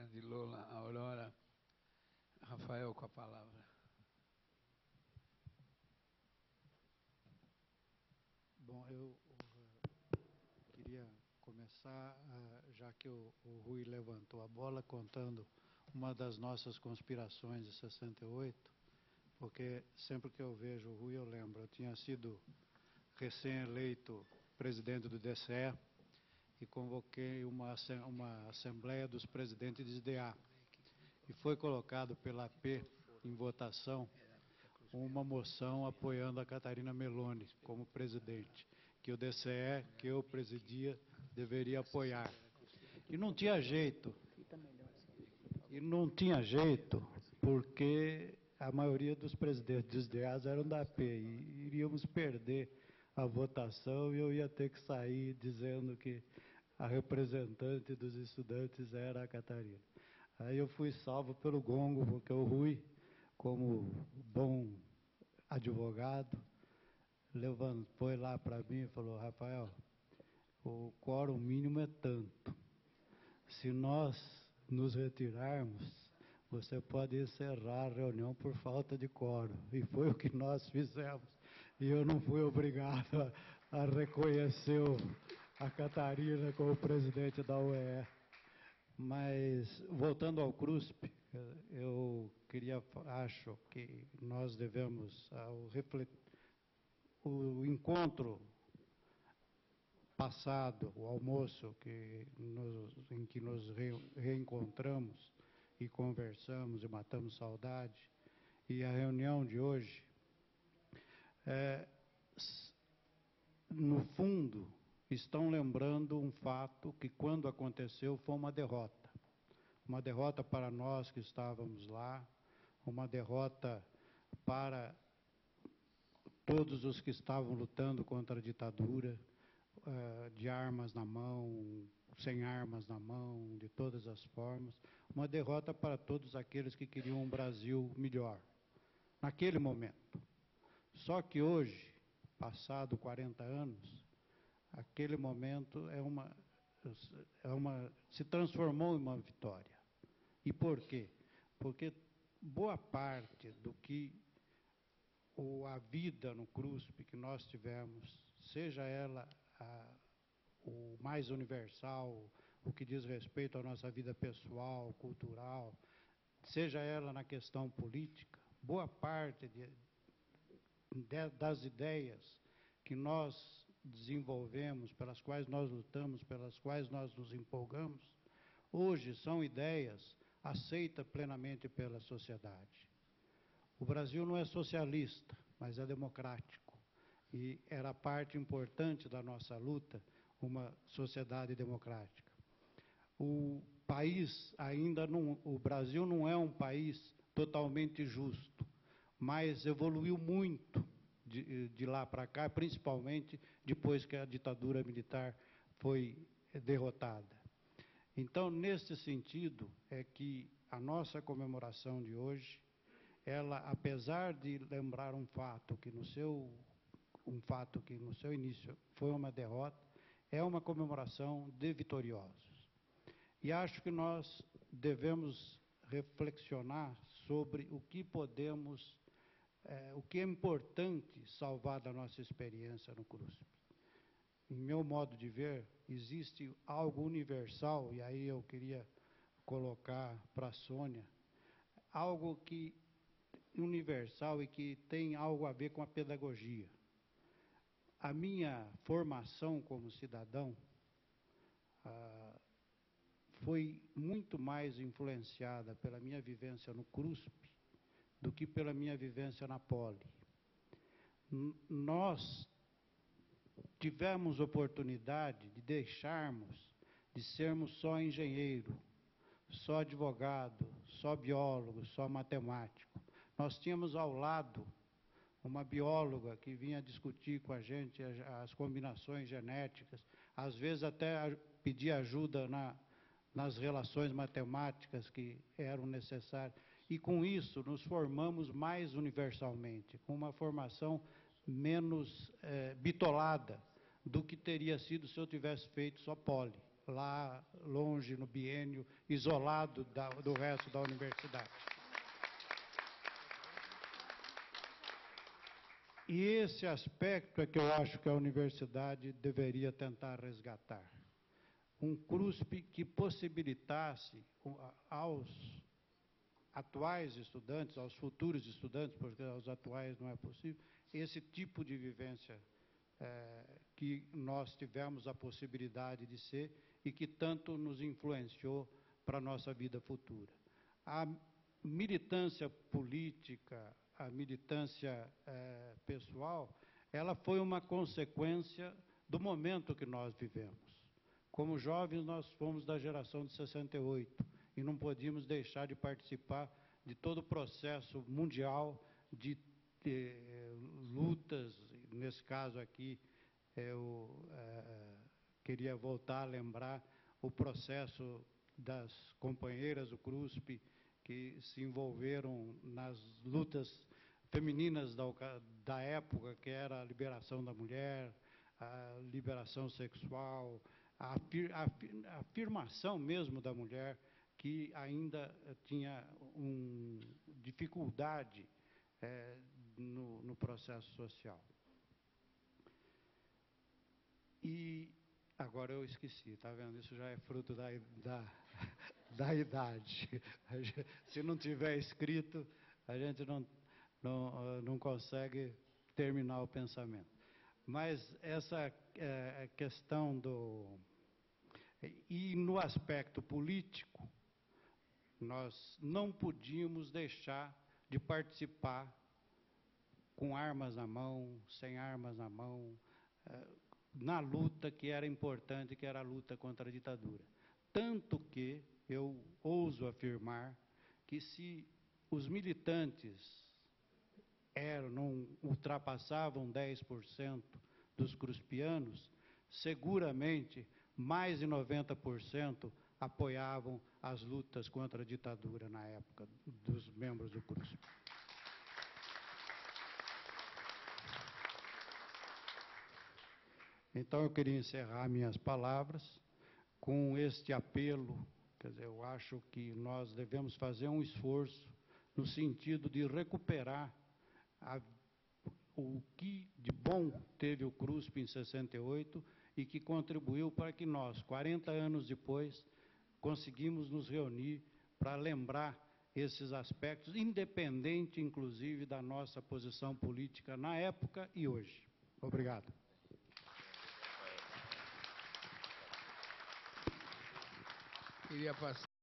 grande Lola, Aurora. Rafael, com a palavra. Bom, eu queria começar, já que o Rui levantou a bola, contando uma das nossas conspirações de 68, porque sempre que eu vejo o Rui eu lembro, eu tinha sido recém-eleito presidente do DCE e convoquei uma assembleia dos presidentes de DA, e foi colocado pela AP em votação uma moção apoiando a Catarina Meloni como presidente, que o DCE, que eu presidia, deveria apoiar. E não tinha jeito. Porque a maioria dos presidentes dos DAs eram da AP, e iríamos perder a votação e eu ia ter que sair dizendo que a representante dos estudantes era a Catarina. Aí eu fui salvo pelo gongo, porque o Rui, como bom advogado, foi lá para mim e falou: Rafael, o quórum mínimo é tanto. Se nós nos retirarmos, você pode encerrar a reunião por falta de quórum. E foi o que nós fizemos. E eu não fui obrigado a reconhecer a Catarina como presidente da UE. Mas, voltando ao CRUSP, eu acho que nós devemos, o encontro passado, o almoço em que nos reencontramos e conversamos e matamos saudade, e a reunião de hoje, no fundo, estão lembrando um fato que, quando aconteceu, foi uma derrota. Uma derrota para nós que estávamos lá, uma derrota para todos os que estavam lutando contra a ditadura, de armas na mão, sem armas na mão, de todas as formas. Uma derrota para todos aqueles que queriam um Brasil melhor, naquele momento. Só que hoje, passado 40 anos, aquele momento se transformou em uma vitória. E por quê? Porque boa parte do que a vida no CRUSP que nós tivemos, seja ela o mais universal, o que diz respeito à nossa vida pessoal, cultural, seja ela na questão política, boa parte das ideias que nós desenvolvemos, pelas quais nós lutamos, pelas quais nós nos empolgamos, hoje são ideias aceitas plenamente pela sociedade. O Brasil não é socialista, mas é democrático. E era parte importante da nossa luta uma sociedade democrática. O Brasil não é um país totalmente justo, mas evoluiu muito de lá para cá, principalmente depois que a ditadura militar foi derrotada. Então, nesse sentido, é que a nossa comemoração de hoje, ela, apesar de lembrar um fato que no seu início foi uma derrota, é uma comemoração de vitoriosos. E acho que nós devemos reflexionar sobre o que o que é importante salvar da nossa experiência no CRUSP. Em meu modo de ver, existe algo universal, e aí eu queria colocar para a Sônia, algo que universal e que tem algo a ver com a pedagogia. A minha formação como cidadão foi muito mais influenciada pela minha vivência no CRUSP do que pela minha vivência na Poli. Nós tivemos oportunidade de deixarmos de sermos só engenheiro, só advogado, só biólogo, só matemático. Nós tínhamos ao lado uma bióloga que vinha discutir com a gente as combinações genéticas, às vezes até pedir ajuda nas relações matemáticas que eram necessárias. E com isso nos formamos mais universalmente, com uma formação menos bitolada do que teria sido se eu tivesse feito só Poli. lá longe, no biênio, isolado do resto da universidade. E esse aspecto é que eu acho que a universidade deveria tentar resgatar. Um CRUSP que possibilitasse aos atuais estudantes, aos futuros estudantes, porque aos atuais não é possível, esse tipo de vivência que nós tivemos a possibilidade de ser e que tanto nos influenciou para a nossa vida futura. A militância política, a militância pessoal, ela foi uma consequência do momento que nós vivemos. Como jovens, nós fomos da geração de 68 e não podíamos deixar de participar de todo o processo mundial de lutas. Nesse caso aqui, eu queria voltar a lembrar o processo das companheiras do CRUSP que se envolveram nas lutas femininas da época, que era a liberação da mulher, a liberação sexual, a afirmação mesmo da mulher, que ainda tinha dificuldade no processo social. E agora eu esqueci, está vendo? Isso já é fruto da idade. Se não tiver escrito, a gente não consegue terminar o pensamento. Mas essa questão E no aspecto político, nós não podíamos deixar de participar com armas na mão, sem armas na mão, na luta que era importante, que era a luta contra a ditadura. Tanto que eu ouso afirmar que se os militantes não ultrapassavam 10% dos cruspianos, seguramente mais de 90% apoiavam as lutas contra a ditadura na época dos membros do CRUSP. Então, eu queria encerrar minhas palavras com este apelo. Quer dizer, eu acho que nós devemos fazer um esforço no sentido de recuperar o que de bom teve o CRUSP em 68 e que contribuiu para que nós, 40 anos depois, conseguimos nos reunir para lembrar esses aspectos, independente, inclusive, da nossa posição política na época e hoje. Obrigado. Queria passar.